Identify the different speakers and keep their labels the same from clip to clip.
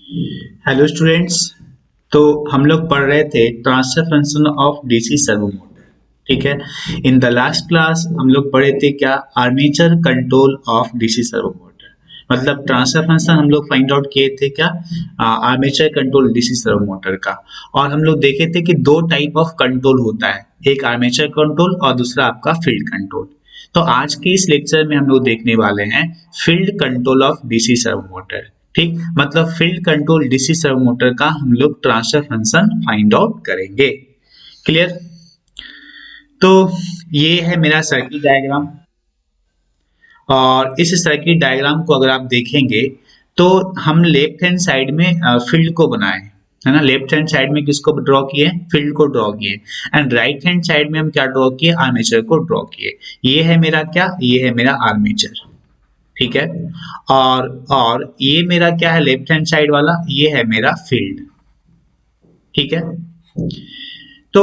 Speaker 1: Hello students. तो हम लोग पढ़ रहे थे transfer function of DC servo motor. ठीक है। इन द लास्ट क्लास हम लोग पढ़े थे क्या, armature control of DC servo motor. मतलब ट्रांसफर फंक्शन हम लोग फाइंड आउट किए थे क्या, armature control DC servo motor का। और हम लोग देखे थे कि दो टाइप ऑफ कंट्रोल होता है, एक आर्मेचर कंट्रोल और दूसरा आपका फील्ड कंट्रोल। तो आज के इस लेक्चर में हम लोग देखने वाले हैं field control of DC servo motor. ठीक, मतलब field control DC servo motor का हम लोग ट्रांसफर फंक्शन फाइंड आउट करेंगे। क्लियर। तो ये है मेरा सर्किट डायग्राम, और इस सर्किट डायग्राम को अगर आप देखेंगे तो हम लेफ्ट हैंड साइड में फील्ड को बनाए, है ना। लेफ्ट हैंड साइड में किसको ड्रॉ किए, फील्ड को ड्रॉ किए। एंड राइट हैंड साइड में हम क्या ड्रॉ किए, आर्मेचर को ड्रॉ किए। ये है मेरा क्या, ये है मेरा आर्मेचर। ठीक है। और ये मेरा क्या है, लेफ्ट हैंड साइड वाला, ये है मेरा फील्ड। ठीक है। तो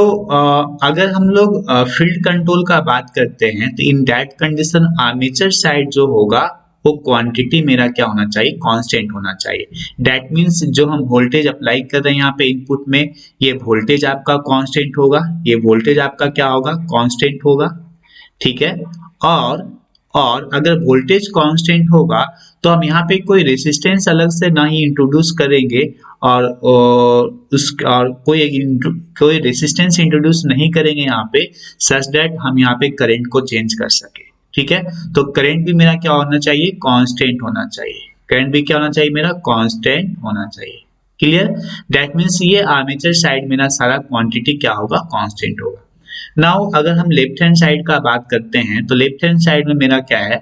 Speaker 1: अगर हम लोग फील्ड कंट्रोल का बात करते हैं तो in that condition armature side जो होगा वो क्वांटिटी मेरा क्या होना चाहिए, कांस्टेंट होना चाहिए। दैट मींस जो हम वोल्टेज अप्लाई कर रहे हैं यहाँ पे इनपुट में, ये वोल्टेज आपका कांस्टेंट होगा, ये वोल्टेज आपका क्या होगा, कांस्टेंट होगा। ठीक है। और और अगर वोल्टेज कांस्टेंट होगा तो हम यहाँ पे कोई रेजिस्टेंस अलग से ना ही इंट्रोड्यूस करेंगे, और कोई रेजिस्टेंस इंट्रोड्यूस नहीं करेंगे यहाँ पे, सच दैट हम यहाँ पे करंट को चेंज कर सके। ठीक है। तो करंट भी मेरा क्या होना चाहिए, कांस्टेंट होना चाहिए। करंट भी क्या होना चाहिए, मेरा कांस्टेंट होना चाहिए। क्लियर। दैट मीन्स ये आर्मेचर साइड मेरा सारा क्वांटिटी क्या होगा, कांस्टेंट होगा। नाउ अगर हम लेफ्ट हैंड साइड का बात करते हैं तो लेफ्ट हैंड साइड में मेरा क्या है,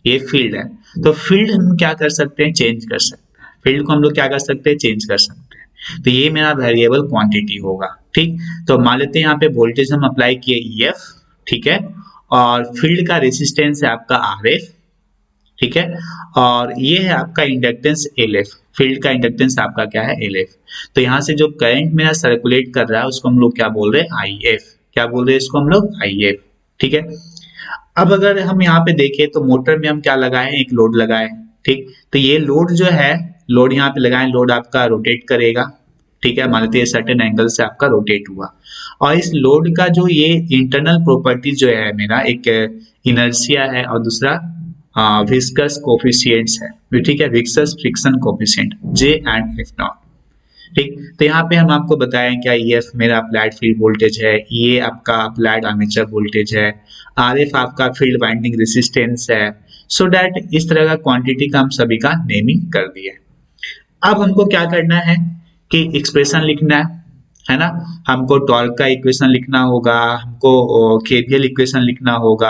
Speaker 1: ये फील्ड है। तो फील्ड हम क्या कर सकते हैं, चेंज कर सकते हैं। फील्ड को हम लोग क्या कर सकते हैं, चेंज कर सकते हैं। तो ये मेरा वेरिएबल क्वांटिटी होगा। ठीक। तो मान लेते हैं यहाँ पे वोल्टेज हम अप्लाई किए EF। ठीक है। और फील्ड का रेसिस्टेंस है आपका RF। ठीक है। और ये है आपका इंडक्टेंस LF। फील्ड का इंडक्टेंस आपका क्या है, LF। तो यहाँ से जो करंट मेरा सर्कुलेट कर रहा है उसको हम लोग क्या बोल रहे हैं, IF। क्या बोल रहे हैं इसको हम लोग, IF। ठीक है। अब अगर हम यहाँ पे देखें तो मोटर में हम क्या लगाए, एक लोड लगाए। ठीक। तो ये लोड जो है, लोड यहाँ पे लगाए, लोड आपका रोटेट करेगा। ठीक है। मान लेते हैं सर्टेन एंगल से आपका रोटेट हुआ। और इस लोड का जो ये इंटरनल प्रॉपर्टी जो है मेरा, एक इनर्शिया है और दूसरा विस्कस कोफिशिएंट्स है। ठीक है। Viscous friction coefficient J and F not. ठीक। तो यहाँ पे हम आपको बताएं क्या, EF मेरा अप्लाइड फील्ड वोल्टेज है, ये आपका अप्लाइड आर्मेचर वोल्टेज है, RF आपका फील्ड वाइंडिंग रेसिस्टेंस है। सो दैट इस तरह का क्वांटिटी का हम सभी का नेमिंग कर दिए। अब हमको क्या करना है कि एक्सप्रेशन लिखना है ना। हमको टॉर्क का इक्वेशन लिखना होगा, हमको KVL इक्वेशन लिखना होगा,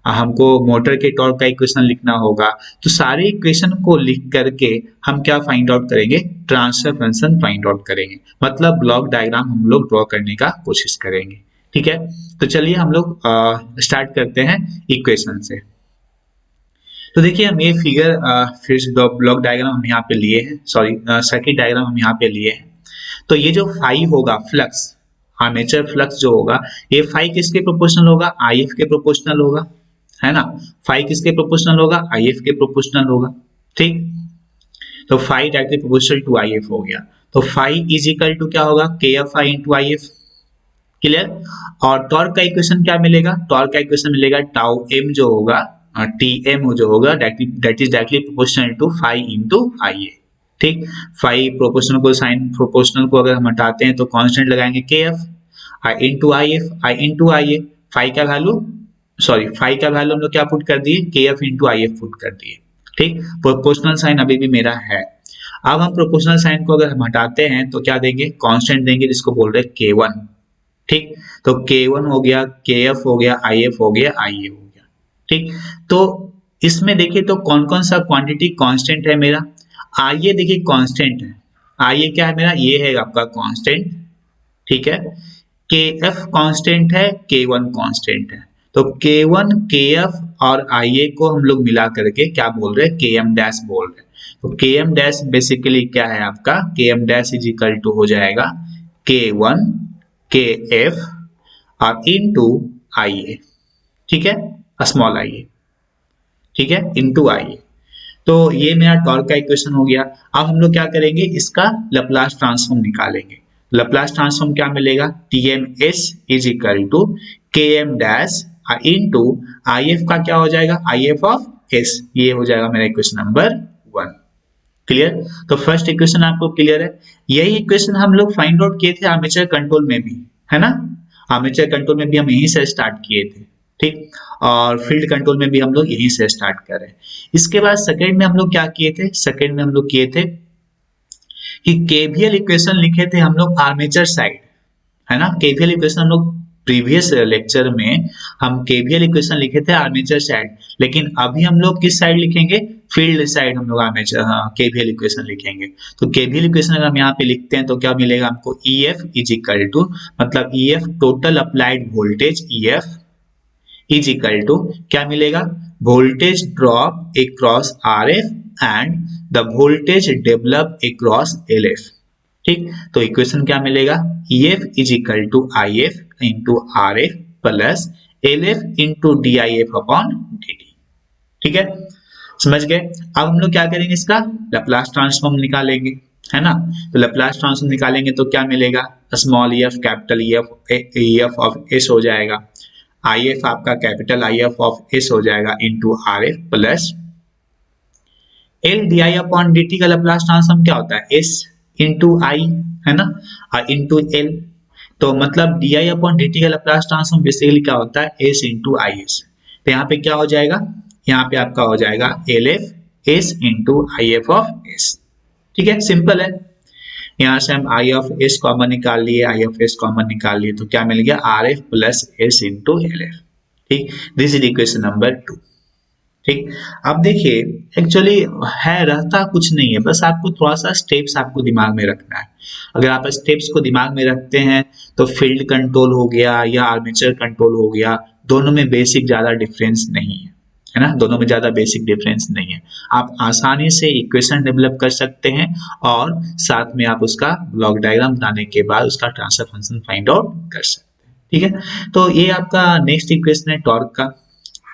Speaker 1: हमको मोटर के टॉर्क का इक्वेशन लिखना होगा। तो सारे इक्वेशन को लिख करके हम क्या फाइंड आउट करेंगे, ट्रांसफर फंक्शन फाइंड आउट करेंगे। मतलब ब्लॉक डायग्राम हम लोग ड्रॉ करने का कोशिश करेंगे। ठीक है। तो चलिए हम लोग स्टार्ट करते हैं इक्वेशन से। तो देखिए हम ये फिगर, फिर से ब्लॉक डायग्राम हम यहाँ पे लिए हैं, सॉरी सर्किट डायग्राम हम यहाँ पे लिए हैं। तो ये जो फाई होगा, फ्लक्स, आर्मेचर फ्लक्स जो होगा, ये फाई किसके प्रोपोर्शनल होगा, IF के प्रोपोर्शनल होगा, है ना। फाई किसके प्रोपोर्शनल होगा, IF के प्रोपोर्शनल होगा। ठीक। तो phi directly proportional to IF हो गया। तो फाई इज इक्वल टू क्या होगा, KFI इंटू IF। क्लियर। और टॉर्क का इक्वेशन क्या मिलेगा, टॉर्क का इक्वेशन मिलेगा टाउ m जो होगा, TM जो होगा, that is directly proportional to phi into IA। ठीक। फाई प्रोपोर्शनल को, साइन प्रोपोर्शनल को अगर हम हटाते हैं तो कांस्टेंट लगाएंगे KF, I into IF, I into IA। Phi का वैल्यू, सॉरी फाई का वैल्यू हम लोग क्या पुट कर दिए, KF इंटू IF पुट कर दिए। ठीक। प्रोपोर्शनल साइन अभी भी मेरा है। अब हम प्रोपोर्शनल साइन को अगर हम हटाते हैं तो क्या देंगे, कांस्टेंट देंगे जिसको बोल रहे हैं K1। ठीक। तो K1 हो गया, KF हो गया, IF हो गया, IA हो गया। ठीक। तो इसमें देखिए तो कौन कौन सा क्वांटिटी कांस्टेंट है मेरा, IA देखिए कांस्टेंट है। IA क्या है मेरा, ये है आपका कांस्टेंट। ठीक है। KF कांस्टेंट है, K1 कांस्टेंट है। तो K1, KF और IA को हम लोग मिला करके क्या बोल रहे हैं, KM डैश बोल रहे हैं। तो KM डैश बेसिकली क्या है आपका, KM dash is equal to हो जाएगा K1 KF और इनटू IA। ठीक है, स्मॉल IA। ठीक है, इनटू IA। तो ये मेरा टॉर्क का इक्वेशन हो गया। अब हम लोग क्या करेंगे, इसका लैप्लास ट्रांसफॉर्म निकालेंगे। लैप्लास ट्रांसफॉर्म क्या मिलेगा, TMS is equal to KM dash into IF का क्या हो जाएगा, IF ऑफ S। ये हो जाएगा मेरा इक्वेशन नंबर 1। क्लियर। तो फर्स्ट इक्वेशन आपको क्लियर है। यही इक्वेशन हम लोग फाइंड आउट किए थे आर्मेचर कंट्रोल में भी, है ना। आर्मेचर कंट्रोल में भी हम यहीं से स्टार्ट किए थे, ठीक। और फील्ड कंट्रोल में भी हम लोग यहीं से स्टार्ट कर रहे हैं। इसके बाद सेकंड में हम लोग क्या किए थे, सेकंड में हम लोग किए थे कि केवीएल इक्वेशन लिखे थे हम लोग आर्मेचर साइड, है ना। केवीएल इक्वेशन हम लोग प्रीवियस लेक्चर में हम केवीएल इक्वेशन लिखे थे आर्मेचर साइड, लेकिन अभी हम लोग किस साइड लिखेंगे, फील्ड साइड हम लोग आर्मेचर केवीएल इक्वेशन लिखेंगे। तो केवीएल इक्वेशन अगर हम यहाँ पे लिखते हैं तो क्या मिलेगा हमको, EF इज इक्वल टू, मतलब EF total applied voltage, EF is equal to क्या मिलेगा, voltage drop across RF and the voltage develop across LF, ठीक। तो इक्वेशन क्या मिलेगा, EF is equal to IF into RF plus LF into DIF upon DT, ठीक है, समझ गए। अब हम लोग क्या करेंगे, इसका लैप्लास ट्रांसफॉर्म निकालेंगे, है ना। तो लैप्लास ट्रांसफॉर्म निकालेंगे तो क्या मिलेगा, small EF capital EF of S हो जाएगा, IF आपका कैपिटल IF ऑफ S हो जाएगा into RF plus L DI upon DT का लैप्लास ट्रांसफॉर्म क्या होता है, S इंटू I, है ना, और इंटू L। तो मतलब DI अपॉन DT का लैप्लास ट्रांसफॉर्म बेसिकली क्या होता है, S इंटू IS। तो यहाँ पे क्या हो जाएगा, यहाँ पे आपका हो जाएगा LF S into IF of S, ठीक है, सिंपल है। यहाँ से हम I ऑफ S कॉमन निकाल लिए, I ऑफ S कॉमन निकाल लिए, तो क्या मिल गया, RF plus S into LF, ठीक। दिस इज इक्वेशन नंबर 2, ठीक। अब देखिए एक्चुअली है, रहता कुछ नहीं है, बस आपको थोड़ा सा स्टेप्स आपको दिमाग में रखना है। अगर आप स्टेप्स को दिमाग में रखते हैं तो फील्ड कंट्रोल हो गया या आर्मेचर कंट्रोल हो गया, दोनों में बेसिक ज्यादा डिफरेंस नहीं है ना, दोनों में ज्यादा बेसिक डिफरेंस नहीं है। आप आसानी से इक्वेशन डेवलप कर सकते हैं और साथ में आप उसका ब्लॉक डायग्राम बनाने के बाद उसका ट्रांसफर फंक्शन फाइंड आउट कर सकते हैं, ठीक है। तो ये आपका नेक्स्ट इक्वेशन है टॉर्क का।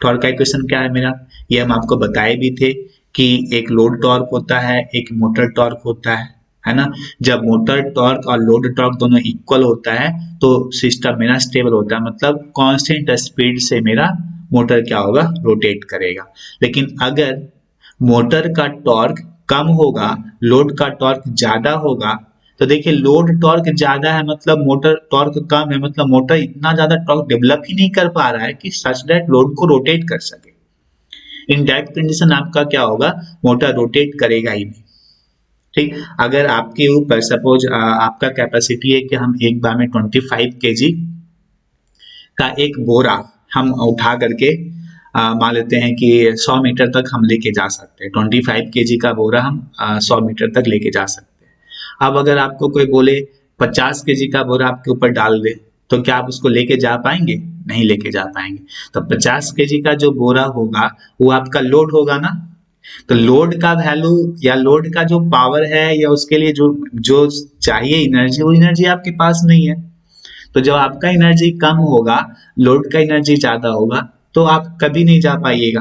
Speaker 1: टॉर्क का इक्वेशन क्या है मेरा, ये हम आपको बताए भी थे कि एक लोड टॉर्क होता है, एक मोटर टॉर्क होता है ना। जब मोटर टॉर्क और लोड टॉर्क दोनों इक्वल होता है तो सिस्टम मेरा स्टेबल होता है, मतलब कांस्टेंट स्पीड से मेरा मोटर क्या होगा, रोटेट करेगा। लेकिन अगर मोटर का टॉर्क कम होगा, लोड का टॉर्क ज्यादा होगा, तो देखिए लोड टॉर्क ज्यादा है मतलब मोटर टॉर्क कम है, मतलब मोटर इतना ज्यादा टॉर्क डेवलप ही नहीं कर पा रहा है कि सच दैट लोड को रोटेट कर सके। इन दैट कंडीशन आपका क्या होगा, मोटर रोटेट करेगा ही नहीं, ठीक। अगर आपके ऊपर सपोज आपका कैपेसिटी है कि हम एक बार में 25 kg का एक बोरा हम उठा करके मान लेते हैं कि 100 मीटर तक हम लेके जा सकते हैं, 25 kg का बोरा हम 100 मीटर तक लेके जा सकते हैं। अब अगर आपको कोई बोले 50 kg का बोरा आपके ऊपर डाल दे, तो क्या आप उसको लेके जा पाएंगे, नहीं लेके जा पाएंगे। तो 50 kg का जो बोरा होगा वो आपका लोड होगा ना। तो लोड का वैल्यू या लोड का जो पावर है या उसके लिए जो जो चाहिए एनर्जी, वो एनर्जी आपके पास नहीं है। तो जब आपका एनर्जी कम होगा, लोड का एनर्जी ज्यादा होगा, तो आप कभी नहीं जा पाइएगा।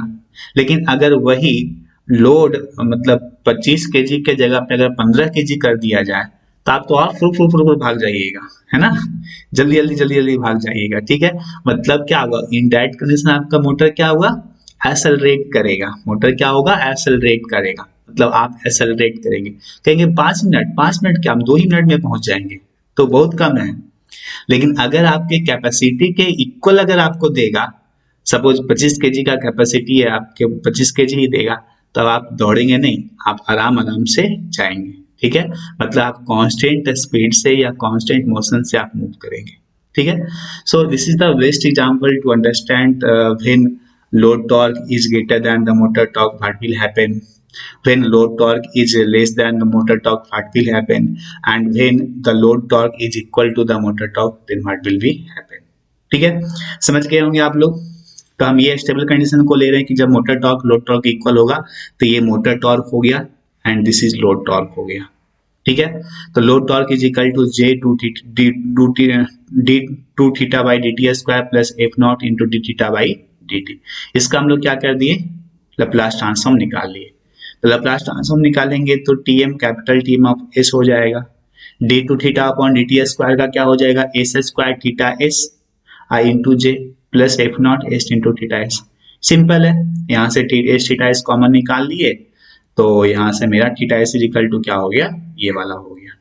Speaker 1: लेकिन अगर वही लोड मतलब 25 kg के जगह पे अगर 15 kg कर दिया जाए तो आप तो और फुर भाग जाइएगा, है ना, जल्दी भाग जाइएगा, ठीक है। मतलब क्या होगा, इन दैट कंडीशन आपका मोटर क्या होगा, एक्सेलरेट करेगा। मोटर क्या होगा, एक्सेलरेट करेगा, मतलब आप एक्सेलरेट करेंगे, कहेंगे 5 मिनट क्या, हम 2 ही मिनट में पहुंच जाएंगे, तो बहुत कम है। लेकिन अगर आपके कैपेसिटी के इक्वल अगर आपको देगा, सपोज 25 kg का कैपेसिटी है, आपके 25 kg ही देगा, तब आप दौड़ेंगे नहीं, आप आराम से जाएंगे, ठीक है। मतलब आप कांस्टेंट स्पीड से या कांस्टेंट मोशन से आप मूव करेंगे, ठीक है। So this is the best example to understand when load torque is greater than the motor torque, what will happen, when load torque is less than the motor torque, what will happen, and when the load torque is equal to the motor torque, then what will be happen, ठीक है। समझ गए होंगे आप लोग। तो हम ये स्टेबल कंडीशन को ले रहे हैं कि जब motor torque load torque equal होगा तो ये मोटर टॉर्क हो गया and this is load torque हो गया, ठीक है। तो load torque is equal to J 2 theta by dt square plus F0 into d theta by dt। इसका हम लोग क्या कर दिए, लैप्लास ट्रांसफॉर्म निकाल लिए। तो लैप्लास ट्रांसफॉर्म निकालेंगे तो T M capital T M of S हो जाएगा, D two theta upon D T square का क्या हो जाएगा, S square theta S I into J plus F naught S into theta S. Simple है, यहाँ से एस थीटा एस कॉमन निकाल लिए तो यहाँ से मेरा थीटा एस इक्वल टू क्या हो गया, ये वाला हो गया।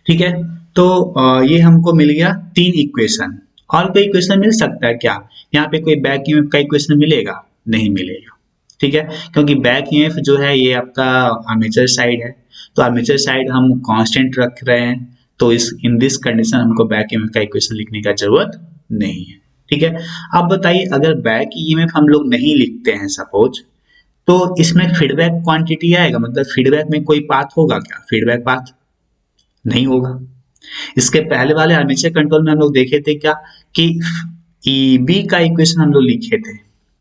Speaker 1: ठीक है, तो ये हमको मिल गया 3 इक्वेशन। और कोई इक्वेशन मिल सकता है क्या? यहाँ पे कोई बैक ईएमएफ का इक्वेशन मिलेगा? नहीं मिलेगा। ठीक है, क्योंकि बैक ईएमएफ जो है ये आपका आर्मेचर साइड है, तो आर्मेचर साइड हम कांस्टेंट रख रहे हैं, तो इस इन दिस कंडीशन हमको बैक ईएमएफ का इक्वेशन लिखने का जरूरत नहीं है। ठीक है, अब बताइए अगर बैक ईएमएफ हम लोग नहीं लिखते हैं सपोज, तो इसमें फीडबैक क्वांटिटी आएगा, मतलब फीडबैक में कोई पाथ होगा क्या? फीडबैक पाथ नहीं होगा। इसके पहले वाले आर्मेचर कंट्रोल में हम लोग देखे थे क्या कि ईबी का इक्वेशन हम लोग लिखे थे,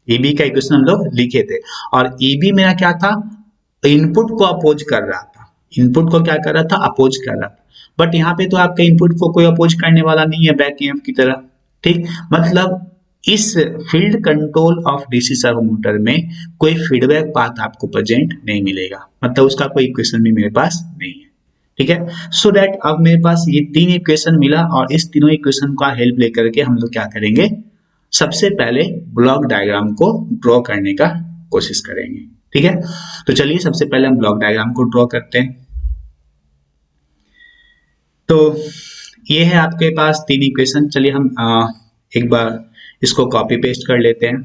Speaker 1: ईबी का इक्वेशन हम लोग लिखे थे, और ईबी मेरा क्या था, इनपुट को अपोज कर रहा था, इनपुट को क्या कर रहा था, अपोज कर रहा था। बट यहाँ पे तो आपके इनपुट को कोई अपोज करने वाला नहीं है बैक ईएमएफ की तरह। ठीक, मतलब इस field control of DC servo motor में कोई फीडबैक पाथ आपको प्रेजेंट नहीं मिलेगा, मतलब उसका कोई इक्वेशन भी मेरे पास नहीं है। ठीक है, सो दैट अब मेरे पास ये 3 इक्वेशन मिला, और इस तीनों इक्वेशन का हेल्प लेकर के हम लोग क्या करेंगे, सबसे पहले ब्लॉक डायग्राम को ड्रॉ करने का कोशिश करेंगे। ठीक है, तो चलिए सबसे पहले हम ब्लॉक डायग्राम को ड्रॉ करते हैं। तो ये है आपके पास 3 इक्वेशन। चलिए हम एक बार इसको कॉपी पेस्ट कर लेते हैं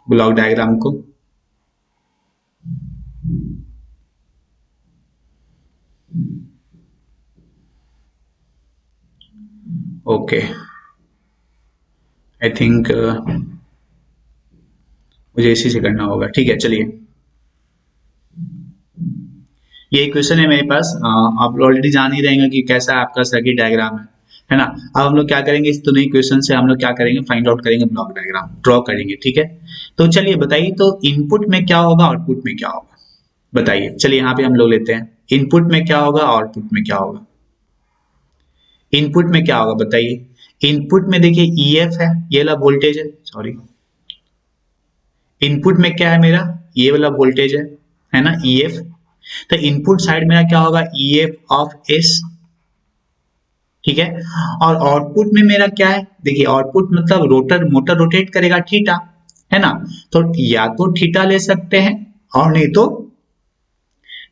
Speaker 1: ब्लॉक डायग्राम को। ओके, आई थिंक मुझे इसी से करना होगा। ठीक है, चलिए ये इक्वेशन है मेरे पास, आप ऑलरेडी जान ही रहेंगे कि कैसा आपका सर्किट डायग्राम है ना। अब हम लोग क्या करेंगे, इस दोनों इक्वेशन से हम लोग क्या करेंगे, फाइंड आउट करेंगे, ब्लॉक डायग्राम ड्रॉ करेंगे। ठीक है, तो चलिए बताइए, तो इनपुट में क्या होगा, आउटपुट में क्या होगा, बताइए। चलिए यहाँ पे हम लोग लेते हैं, इनपुट में क्या होगा, आउटपुट में क्या होगा। इनपुट में क्या होगा बताइए, इनपुट में देखिए ईएफ है, ये वाला वोल्टेज है, सॉरी इनपुट में क्या है मेरा, ये वाला वोल्टेज है ना, ईएफ। तो इनपुट साइड मेरा क्या होगा, ईएफ ऑफ एस। ठीक है, और आउटपुट में मेरा क्या है, देखिए आउटपुट मतलब रोटर, मोटर रोटेट करेगा थीटा, है ना, तो या तो थीटा ले सकते हैं और नहीं तो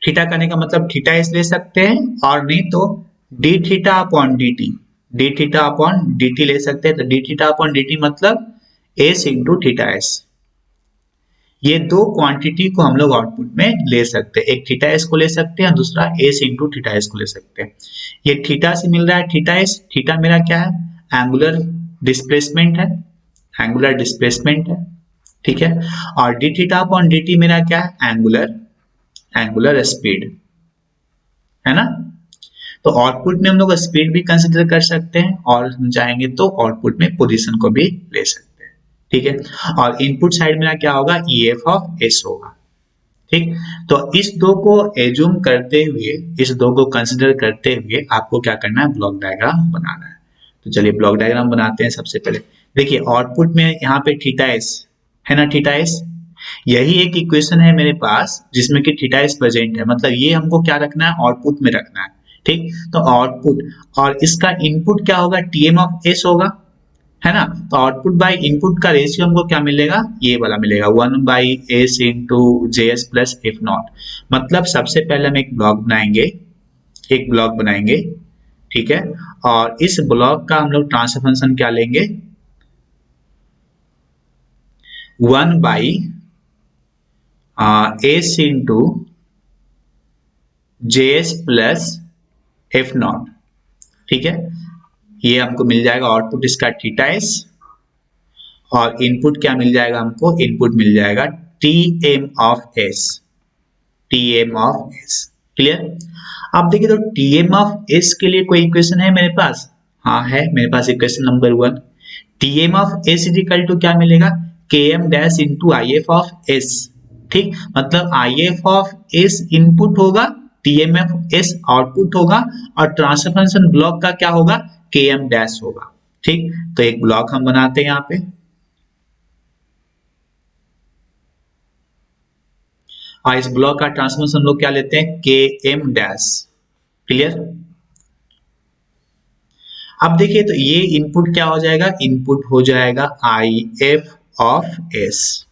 Speaker 1: थीटा करने का मतलब थीटा एस ले सकते हैं, और नहीं तो D theta upon D T, D theta upon D T ले सकते हैं। तो D theta upon D T मतलब एस इंटू थीटा एस। ये दो क्वांटिटी को हम लोग आउटपुट में ले सकते हैं, एक थीटा एस को ले सकते हैं, दूसरा एस इंटू थीटा एस को ले सकते हैं। ये थीटा से मिल रहा है थीटा एस, थीटा मेरा क्या है, एंगुलर डिस्प्लेसमेंट है, एंगुलर डिस्प्लेसमेंट है। ठीक है, और D theta upon D T मेरा क्या है, एंगुलर स्पीड, है ना। तो आउटपुट में हम लोग स्पीड भी कंसिडर कर सकते हैं, और हम चाहेंगे तो आउटपुट में पोजीशन को भी ले सकते हैं। ठीक है, और इनपुट साइड में क्या होगा, ईएफ ऑफ एस होगा। ठीक, तो इस दो को एज्यूम करते हुए, इस दो को कंसिडर करते हुए आपको क्या करना है, ब्लॉक डायग्राम बनाना है। तो चलिए ब्लॉक डायग्राम बनाते हैं। सबसे पहले देखिए आउटपुट में यहाँ पे थीटा एस है ना, थीटा एस, यही एक इक्वेशन है मेरे पास जिसमें कि थीटा एस प्रेजेंट है, मतलब ये हमको क्या रखना है, आउटपुट में रखना है। ठीक, तो आउटपुट और इसका इनपुट क्या होगा, टीएम ऑफ एस होगा, है ना। तो आउटपुट बाय इनपुट का रेशियो हमको क्या मिलेगा, ये वाला मिलेगा, 1/s into J S plus F not. मतलब सबसे पहले हम एक ब्लॉक बनाएंगे, ठीक है, और इस ब्लॉक का हम लोग ट्रांसफर फंक्शन क्या लेंगे, 1/s इंटू जे एस प्लस एफ नॉट। ठीक है, ये हमको मिल जाएगा आउटपुट इसका थीटा एस, और इनपुट क्या मिल जाएगा हमको, इनपुट मिल जाएगा T M of S, T M of S. Clear. अब देखिए तो टी एम ऑफ एस के लिए कोई इक्वेशन है मेरे पास, हाँ है मेरे पास equation number 1। T M of S is equal to क्या मिलेगा, K M dash into I F of S. ठीक, मतलब I F of S input होगा, टीएमएफ एस आउटपुट होगा, और ट्रांसफर फंक्शन ब्लॉक का क्या होगा, के एम डैश होगा। ठीक, तो एक ब्लॉक हम बनाते हैं यहाँ पे, और इस ब्लॉक का ट्रांसफॉर्मेशन हम लोग क्या लेते हैं, के एम डैश। क्लियर। अब देखिए तो ये इनपुट क्या हो जाएगा, इनपुट हो जाएगा आई एफ ऑफ एस।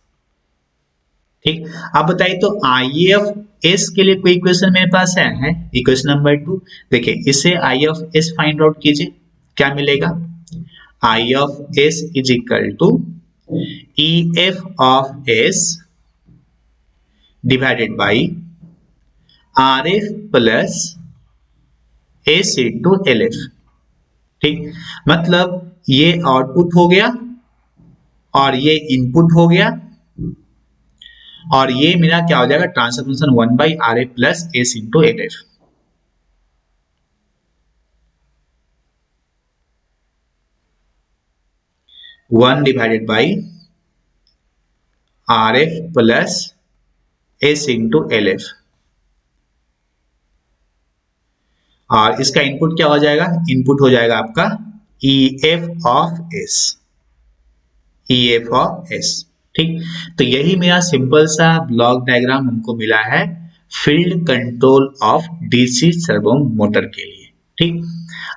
Speaker 1: ठीक, अब बताइए तो आई एफ एस के लिए कोई इक्वेशन मेरे पास है इक्वेशन नंबर 2। देखिए इसे I of S find out कीजिए, क्या मिलेगा, I of S is equal to E F of S divided by R F plus S into L F. ठीक, मतलब ये आउटपुट हो गया और ये इनपुट हो गया और ये मेरा क्या हो जाएगा, transfer function 1 by R A plus S into L F. One divided by R F plus S into L F. और इसका इनपुट क्या हो जाएगा, इनपुट हो जाएगा आपका ई F of S, E F of S. ठीक, तो यही मेरा सिंपल सा ब्लॉक डायग्राम हमको मिला है field control of DC servo motor के लिए। ठीक,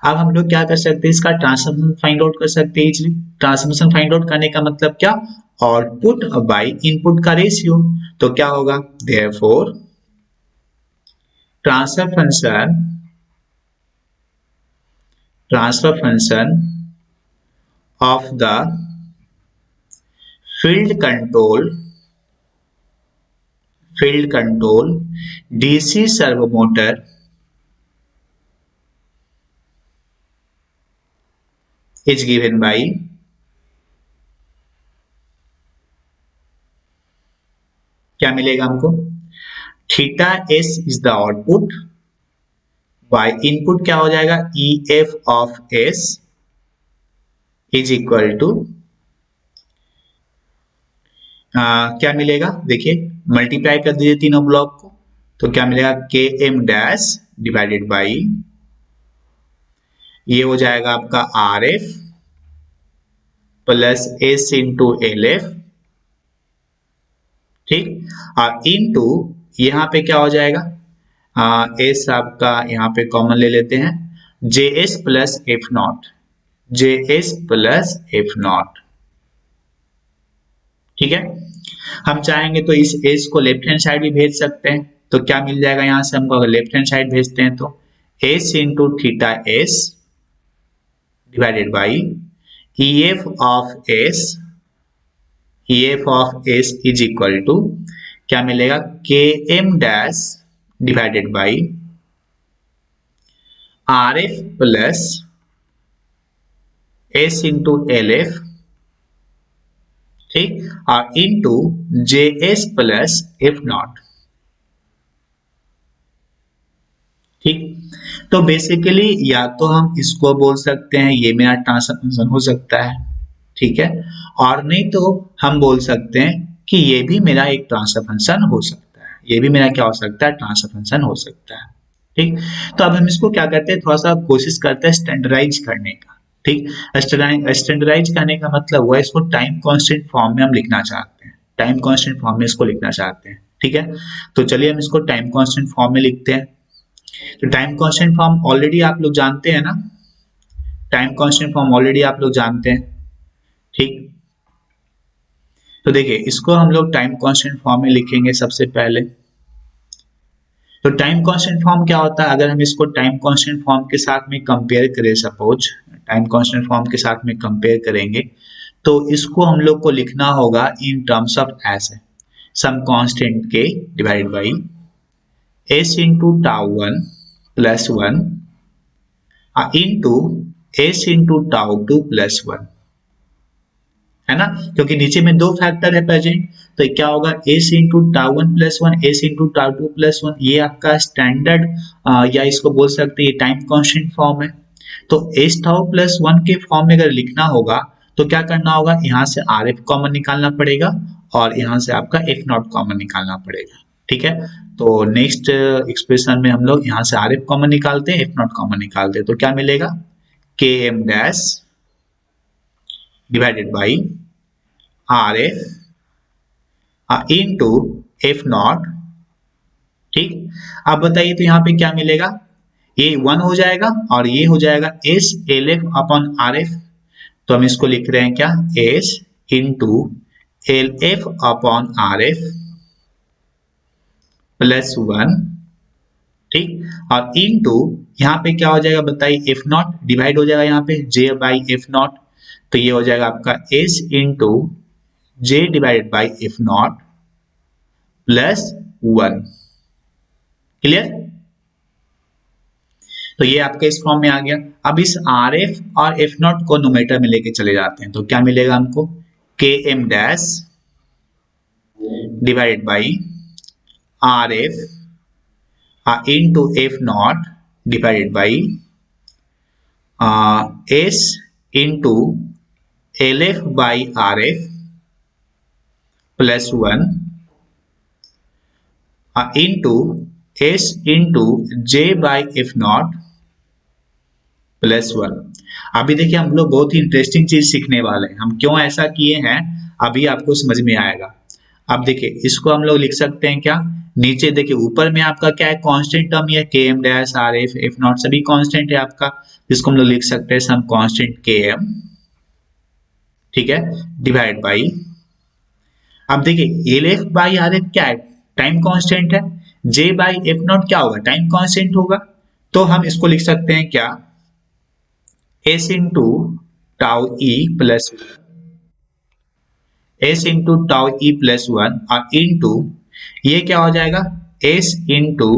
Speaker 1: अब हम लोग क्या कर सकते हैं, इसका ट्रांसफॉर्मेशन फाइंड आउट कर सकते हैं इजीली। ट्रांसफॉर्मेशन फाइंड आउट करने का मतलब क्या, आउटपुट बाय इनपुट का रेशियो। तो क्या होगा, therefore transfer function of the field control DC servo motor is given by क्या मिलेगा हमको, theta S is the output by input क्या हो जाएगा, E F of S is equal to क्या मिलेगा, देखिए मल्टीप्लाई कर दीजिए तीनों ब्लॉक को, तो क्या मिलेगा, K M dash divided by ये हो जाएगा आपका are F plus S into L F. ठीक, और इनटू यहाँ पे क्या हो जाएगा, एस आपका यहाँ पे कॉमन ले लेते हैं, जे S plus F not, J S plus F naught. ठीक है, हम चाहेंगे तो इस एस को लेफ्ट हैंड साइड भी भेज सकते हैं, तो क्या मिल जाएगा यहां से हमको, अगर लेफ्ट हैंड साइड भेजते हैं तो S into theta S divided by E F of S, E F of S is equal to क्या मिलेगा, K M dash divided by R F plus S into L F. ठीक, और into J S plus F naught. ठीक, तो basically या तो हम इसको बोल सकते हैं ये मेरा ट्रांसफर फंक्शन हो सकता है, ठीक है, और नहीं तो हम बोल सकते हैं कि ये भी मेरा एक ट्रांसफर फंक्शन हो सकता है, ये भी मेरा क्या हो सकता है, ट्रांसफर फंक्शन हो सकता है। ठीक, तो अब हम इसको क्या करते हैं, थोड़ा सा कोशिश करते हैं स्टैंडर्डाइज करने का। ठीक, स्टैंडर्डाइज करने का मतलब हुआ इसको टाइम कांस्टेंट फॉर्म में हम लिखना चाहते हैं, टाइम कांस्टेंट फॉर्म में इसको लिखना चाहते हैं। ठीक है, तो चलिए हम इसको टाइम कांस्टेंट फॉर्म में लिखते हैं। तो टाइम कांस्टेंट फॉर्म ऑलरेडी आप लोग जानते हैं ना, टाइम कांस्टेंट फॉर्म ऑलरेडी आप लोग जानते हैं। ठीक, तो देखिए इसको हम लोग टाइम कांस्टेंट फॉर्म में लिखेंगे सबसे पहले। तो टाइम कांस्टेंट फॉर्म क्या होता है, अगर हम इसको टाइम कांस्टेंट फॉर्म के साथ में कंपेयर करें, सपोज टाइम कांस्टेंट फॉर्म के साथ में कंपेयर करेंगे, तो इसको हम लोग को लिखना होगा in terms of S some constant K divided by S into tau 1 plus 1 into S into tau 2 plus 1, है ना, क्योंकि नीचे में दो फैक्टर है प्रेजेंट, तो क्या होगा, S into tau 1 plus 1 S into tau 2 plus 1, ये आपका स्टैंडर्ड या इसको बोल सकते हैं टाइम कांस्टेंट फॉर्म है। तो एस टाउ प्लस 1 के फॉर्म में अगर लिखना होगा तो क्या करना होगा, यहाँ से आर एफ कॉमन निकालना पड़ेगा और यहाँ से आपका एफ नॉट कॉमन निकालना पड़ेगा। ठीक है, तो नेक्स्ट एक्सप्रेशन में हम लोग यहाँ से आर एफ कॉमन निकालते हैं, एफ नॉट कॉमन निकालते हैं, तो क्या मिलेगा, K M dash divided by R F into F naught ठीक, अब बताइए तो यहाँ पे क्या मिलेगा, ये 1 हो जाएगा और ये हो जाएगा S L F upon R F. तो हम इसको लिख रहे हैं क्या, S into L F upon are F plus 1। ठीक, और इनटू यहाँ पे क्या हो जाएगा बताइए, एफ नॉट डिवाइड हो जाएगा यहाँ पे जे बाई एफ नॉट। तो ये हो जाएगा आपका S into J divided by F not plus 1। Clear, तो ये आपके इस फॉर्म में आ गया। अब इस आर एफ और एफ नॉट को नोमेटर में लेके चले जाते हैं तो क्या मिलेगा हमको, K M dash divided by R F into f naught divided by s into lf by rf plus 1 into s into j by f naught plus 1। अभी देखिए हम लोग बहुत ही इंटरेस्टिंग चीज सीखने वाले हैं, हम क्यों ऐसा किए हैं अभी आपको समझ में आएगा। अब देखिए इसको हम लोग लिख सकते हैं क्या, नीचे देखिए ऊपर में आपका क्या है, कांस्टेंट टर्म ये K M dash R F F naught सभी कांस्टेंट है आपका, जिसको हम लोग लिख सकते हैं सम कांस्टेंट के एम, ठीक है, डिवाइड बाई, अब देखिए L F by R F क्या है, टाइम कांस्टेंट है, जे बाई एफ नॉट क्या होगा, टाइम कांस्टेंट होगा। तो हम इसको लिख सकते हैं क्या, S into tau E plus S into tau E plus 1 और इंटू ये क्या हो जाएगा, S into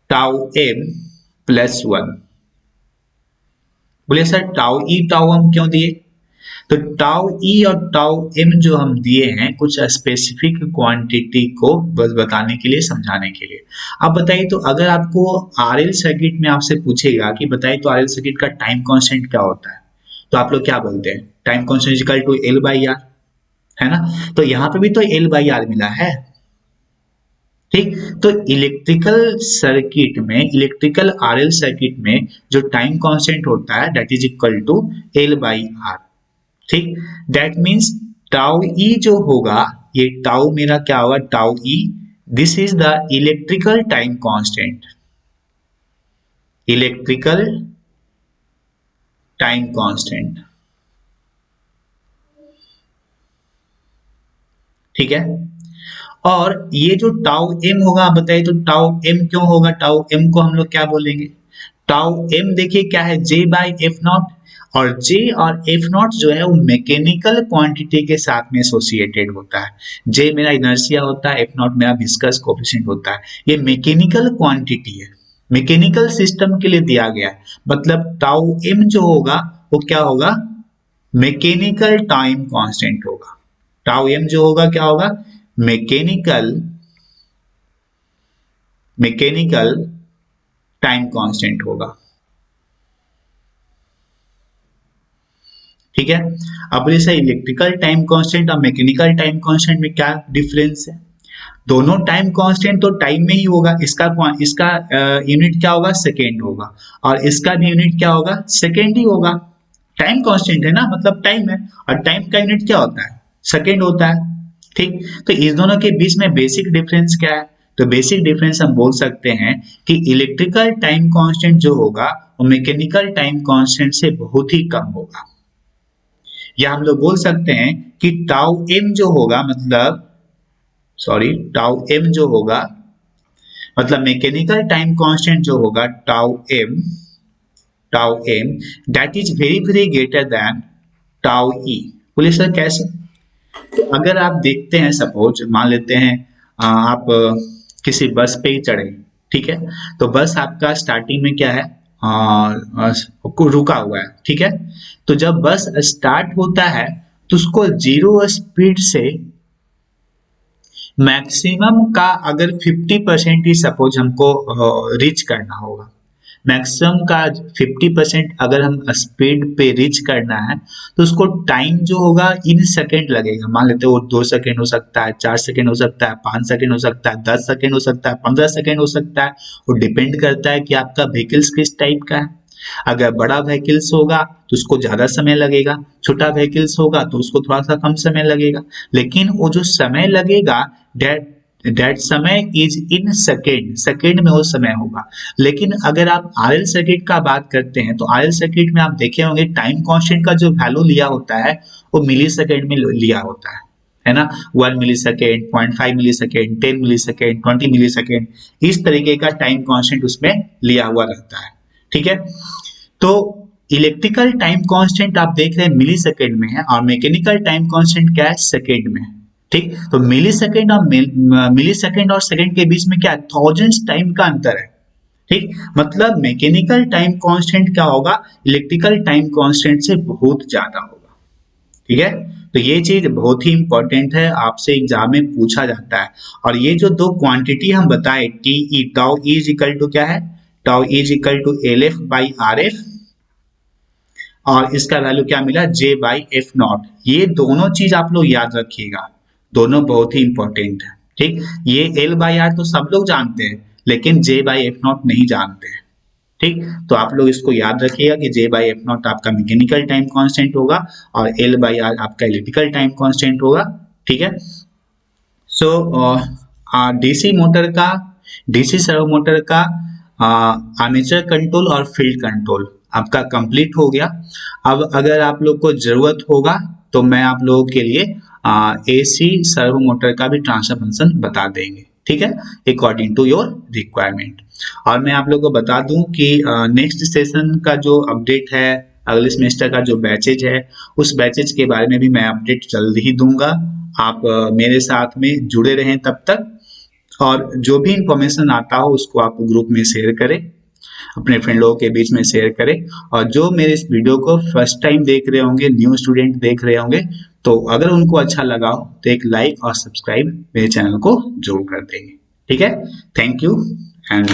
Speaker 1: tau M plus 1। बोलिए सर टाउ ई टाउ हम क्यों दिए, तो टाउ ई और टाउ एम जो हम दिए हैं कुछ स्पेसिफिक क्वांटिटी को बस बताने के लिए, समझाने के लिए। अब बताइए तो अगर आपको आरएल सर्किट में आपसे पूछेगा कि बताइए तो आरएल सर्किट का टाइम कांस्टेंट क्या होता है, तो आप लोग क्या बोलते हैं, time constant equal to L by R, है ना। तो यहाँ पे भी तो एल बाई आर मिला है, ठीक। तो इलेक्ट्रिकल सर्किट में, इलेक्ट्रिकल आरएल सर्किट में जो टाइम कांस्टेंट होता है that is equal to L by R, ठीक। दैट मीन्स टाउ ई जो होगा, ये टाउ मेरा क्या होगा, tau E, this is the electrical time constant, electrical time constant, ठीक है। और ये जो टाउ एम होगा, आप बताइए तो टाउ एम क्यों होगा, टाउ एम को हम लोग क्या बोलेंगे, टाउ एम देखिए क्या है, जे बाई एफ नॉट, और J और एफ नॉट जो है वो मैकेनिकल क्वांटिटी के साथ में एसोसिएटेड होता है। J मेरा इनर्शिया होता है, एफ नॉट मेरा विस्कस कोएफिशिएंट होता है। ये मैकेनिकल क्वांटिटी है, मैकेनिकल सिस्टम के लिए दिया गया है। मतलब टाउ एम जो होगा वो क्या होगा, मैकेनिकल टाइम कांस्टेंट होगा। टाउ एम जो होगा क्या होगा, मैकेनिकल टाइम कांस्टेंट होगा, ठीक है। अब जैसे इलेक्ट्रिकल टाइम कांस्टेंट और मैकेनिकल टाइम कांस्टेंट में क्या डिफरेंस है, दोनों टाइम कांस्टेंट तो टाइम में ही होगा, इसका यूनिट क्या होगा, सेकेंड होगा, और इसका भी यूनिट क्या होगा, सेकेंड ही होगा। टाइम कांस्टेंट है ना, मतलब टाइम है, और टाइम का यूनिट क्या होता है, सेकेंड होता है, ठीक। तो इस दोनों के बीच में बेसिक डिफरेंस क्या है, तो बेसिक डिफरेंस हम बोल सकते हैं कि इलेक्ट्रिकल टाइम कांस्टेंट जो होगा वो मैकेनिकल टाइम कांस्टेंट से बहुत ही कम होगा। या हम लोग बोल सकते हैं कि टाउ एम जो होगा, मतलब टाउ एम जो होगा, मतलब मैकेनिकल टाइम कांस्टेंट जो होगा tau M that is very very greater than tau E. बोलिए सर कैसे, तो अगर आप देखते हैं, सपोज मान लेते हैं आप किसी बस पे ही चढ़े, ठीक है, तो बस आपका स्टार्टिंग में क्या है, रुका हुआ है, ठीक है। तो जब बस स्टार्ट होता है तो उसको जीरो स्पीड से मैक्सिमम का अगर 50% ही सपोज हमको रीच करना होगा, मैक्सिमम का 50% अगर हम स्पीड पे रीच करना है तो उसको टाइम जो होगा इन सेकेंड लगेगा। मान लेते हैं वो 2 सेकेंड हो सकता है, 4 सेकेंड हो सकता है, 5 सेकेंड हो सकता है, 10 सेकेंड हो सकता है, 15 सेकेंड हो सकता है। वो डिपेंड करता है कि आपका व्हीकल्स किस टाइप का है। अगर बड़ा व्हीकल्स होगा तो उसको ज्यादा समय लगेगा, छोटा व्हीकल्स होगा तो उसको थोड़ा सा कम समय लगेगा। लेकिन वो जो समय लगेगा दैट दैट समय इज इन सेकेंड, सेकेंड में वो समय होगा। लेकिन अगर आप आरएल सर्किट का बात करते हैं तो आरएल सर्किट में आप देखे होंगे टाइम कांस्टेंट का जो वैल्यू लिया होता है वो मिली सेकेंड में लिया होता है ना। 1 मिली सेकेंड, 0.5 मिली सेकेंड, 10 मिली सेकेंड, 20 मिली सेकेंड, इस तरीके का टाइम कांस्टेंट उसमें लिया हुआ रहता है। ठीक है, तो इलेक्ट्रिकल टाइम कांस्टेंट आप देख रहे हैं मिली सेकेंड में है और मैकेनिकल टाइम कांस्टेंट क्या है, सेकेंड में। ठीक, तो मिली सेकेंड और सेकेंड के बीच में क्या है, थाउजेंड्स टाइम का अंतर है। ठीक, मतलब मैकेनिकल टाइम कांस्टेंट क्या होगा, इलेक्ट्रिकल टाइम कांस्टेंट से बहुत ज्यादा होगा। ठीक है, तो ये चीज बहुत ही इंपॉर्टेंट है, आपसे एग्जाम में पूछा जाता है। और ये जो दो क्वांटिटी हम बताए T E, tau is equal to क्या है, tau is equal to L F by R F, और इसका वैल्यू क्या मिला, जे बाई एफ नॉट। ये दोनों चीज आप लोग याद रखिएगा, दोनों बहुत ही इंपॉर्टेंट है। ठीक, ये एल बाई आर तो सब लोग जानते हैं लेकिन जे बाई एफ नॉट नहीं जानते हैं। ठीक, तो आप लोग इसको याद रखिएगा कि जे बाई एफ नॉट आपका मैकेनिकल टाइम कांस्टेंट होगा और एल बाई आर आपका इलेक्ट्रिकल टाइम कांस्टेंट होगा। ठीक है, सो डीसी मोटर का, डीसी सर्वो मोटर का आर्मेचर कंट्रोल और फील्ड कंट्रोल आपका कंप्लीट हो गया। अब अगर आप लोग को जरूरत होगा तो मैं आप लोगों के लिए एसी सर्वो मोटर का भी ट्रांसफर फंक्शन बता देंगे। ठीक है, अकॉर्डिंग टू योर रिक्वायरमेंट। और मैं आप लोगों को बता दूं कि नेक्स्ट सेशन का जो अपडेट है, अगले सेमेस्टर का जो बैचेज है, उस बैचेज के बारे में भी मैं अपडेट जल्द ही दूंगा। आप मेरे साथ में जुड़े रहें तब तक, और जो भी इंफॉर्मेशन आता हो उसको आप ग्रुप में शेयर करें, अपने फ्रेंड लोगों के बीच में शेयर करें। और जो मेरे इस वीडियो को फर्स्ट टाइम देख रहे होंगे, न्यू स्टूडेंट देख रहे होंगे, तो अगर उनको अच्छा लगा हो तो एक लाइक और सब्सक्राइब मेरे चैनल को जरूर कर देंगे। ठीक है, थैंक यू एंड